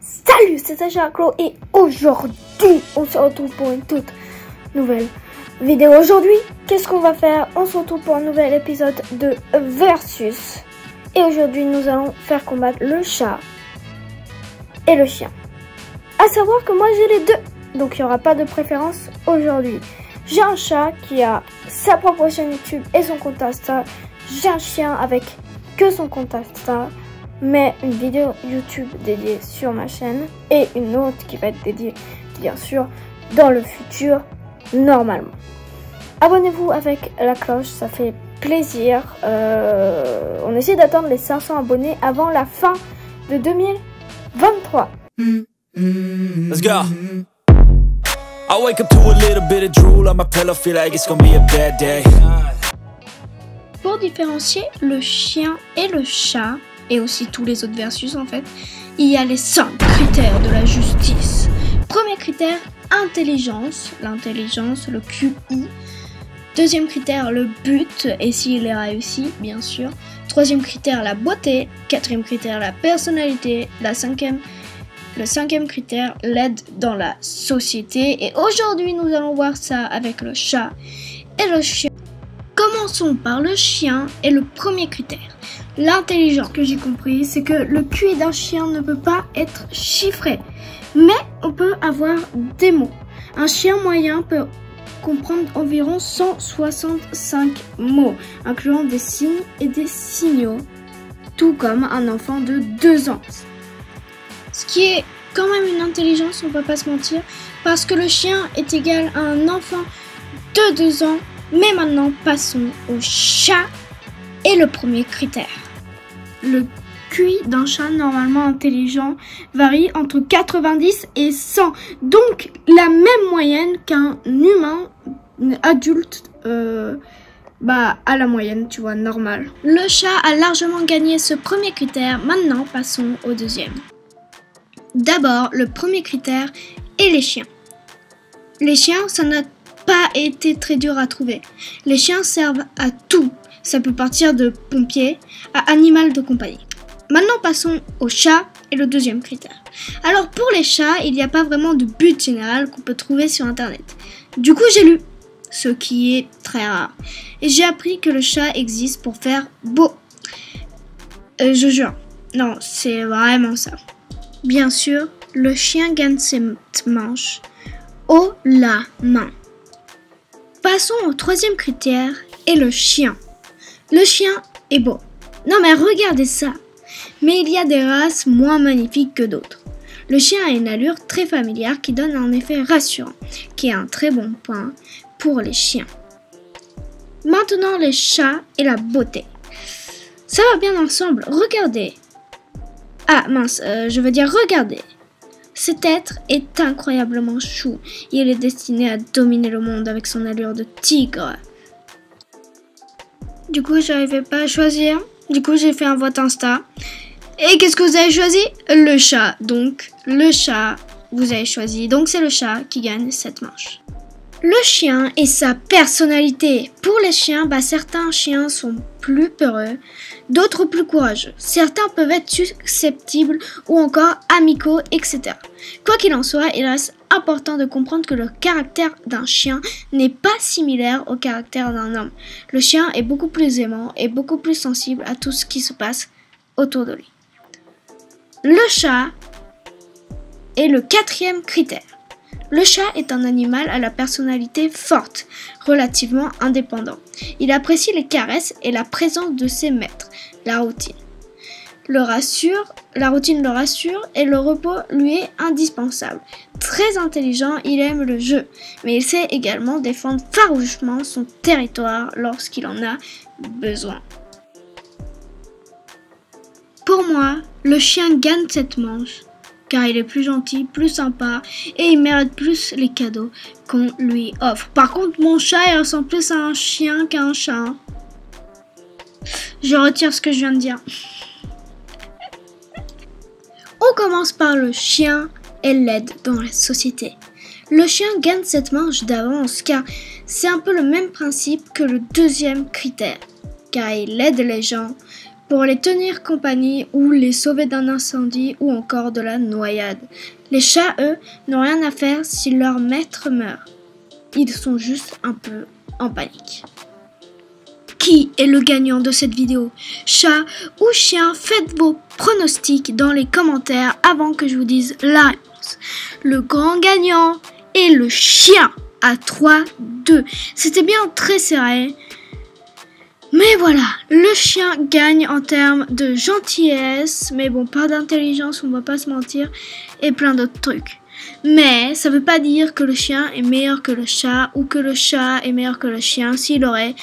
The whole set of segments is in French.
Salut, c'est Sacha Clo et aujourd'hui, on se retrouve pour une toute nouvelle vidéo. Aujourd'hui, qu'est-ce qu'on va faire? On se retrouve pour un nouvel épisode de Versus. Et aujourd'hui, nous allons faire combattre le chat et le chien. À savoir que moi, j'ai les deux. Donc, il n'y aura pas de préférence aujourd'hui. J'ai un chat qui a sa propre chaîne YouTube et son compte Insta. J'ai un chien avec que son compte Insta, mais une vidéo YouTube dédiée sur ma chaîne et une autre qui va être dédiée, bien sûr, dans le futur, normalement. Abonnez-vous avec la cloche, ça fait plaisir. On essaie d'attendre les 500 abonnés avant la fin de 2023. Let's go. I wake up to a little bit of drool on my pillow, feel like it's gonna be a bad day. Pour différencier le chien et le chat, et aussi tous les autres versus en fait, il y a les 5 critères de la justice. Premier critère, intelligence, l'intelligence, le QI. Deuxième critère, le but, et s'il est réussi, bien sûr. Troisième critère, la beauté. Quatrième critère, la personnalité. Le cinquième critère, l'aide dans la société. Et aujourd'hui, nous allons voir ça avec le chat et le chien. Commençons par le chien et le premier critère, l'intelligence. Ce que j'ai compris, c'est que le QI d'un chien ne peut pas être chiffré, mais on peut avoir des mots. Un chien moyen peut comprendre environ 165 mots, incluant des signes et des signaux, tout comme un enfant de 2 ans. Ce qui est quand même une intelligence, on ne peut pas se mentir, parce que le chien est égal à un enfant de 2 ans. Mais maintenant, passons au chat et le premier critère. Le QI d'un chat normalement intelligent varie entre 90 et 100. Donc, la même moyenne qu'un humain adulte à la moyenne, tu vois, normale. Le chat a largement gagné ce premier critère. Maintenant, passons au deuxième. D'abord, le premier critère est les chiens. Les chiens, ça n'a pas été très dur à trouver. Les chiens servent à tout. Ça peut partir de pompier à animal de compagnie. Maintenant, passons au chat et le deuxième critère. Alors, pour les chats, il n'y a pas vraiment de but général qu'on peut trouver sur Internet. Du coup, j'ai lu, ce qui est très rare. Et j'ai appris que le chat existe pour faire beau. Je jure. Non, c'est vraiment ça. Bien sûr, le chien gagne cette manche haut la main. Passons au troisième critère et le chien. Le chien est beau. Non mais regardez ça. Mais il y a des races moins magnifiques que d'autres. Le chien a une allure très familière qui donne un effet rassurant, qui est un très bon point pour les chiens. Maintenant les chats et la beauté. Ça va bien ensemble, regardez. Ah mince, je veux dire regardez. Cet être est incroyablement chou. Il est destiné à dominer le monde avec son allure de tigre. Du coup, j'arrivais pas à choisir. Du coup, j'ai fait un vote Insta. Et qu'est-ce que vous avez choisi? Le chat. Donc, le chat, vous avez choisi. Donc, c'est le chat qui gagne cette manche. Le chien et sa personnalité. Pour les chiens, certains chiens sont plus peureux, d'autres plus courageux. Certains peuvent être susceptibles ou encore amicaux, etc. Quoi qu'il en soit, il reste important de comprendre que le caractère d'un chien n'est pas similaire au caractère d'un homme. Le chien est beaucoup plus aimant et beaucoup plus sensible à tout ce qui se passe autour de lui. Le chat est le quatrième critère. Le chat est un animal à la personnalité forte, relativement indépendant. Il apprécie les caresses et la présence de ses maîtres. La routine le rassure et le repos lui est indispensable. Très intelligent, il aime le jeu, mais il sait également défendre farouchement son territoire lorsqu'il en a besoin. Pour moi, le chien gagne cette manche, car il est plus gentil, plus sympa et il mérite plus les cadeaux qu'on lui offre. Par contre, mon chat, il ressemble plus à un chien qu'à un chat. Je retire ce que je viens de dire. On commence par le chien et l'aide dans la société. Le chien gagne cette manche d'avance car c'est un peu le même principe que le deuxième critère, car il aide les gens pour les tenir compagnie ou les sauver d'un incendie ou encore de la noyade. Les chats, eux, n'ont rien à faire si leur maître meurt. Ils sont juste un peu en panique. Qui est le gagnant de cette vidéo? Chat ou chien? Faites vos pronostics dans les commentaires avant que je vous dise la réponse. Le grand gagnant est le chien à 3-2. C'était bien très serré. Mais voilà, le chien gagne en termes de gentillesse, mais bon, pas d'intelligence, on va pas se mentir, et plein d'autres trucs. Mais ça veut pas dire que le chien est meilleur que le chat ou que le chat est meilleur que le chien s'il aurait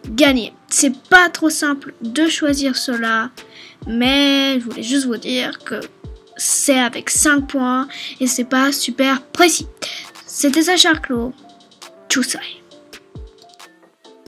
gagné. C'est pas trop simple de choisir cela, mais je voulais juste vous dire que c'est avec 5 points et c'est pas super précis. C'était Sacha Clos. Tchussai.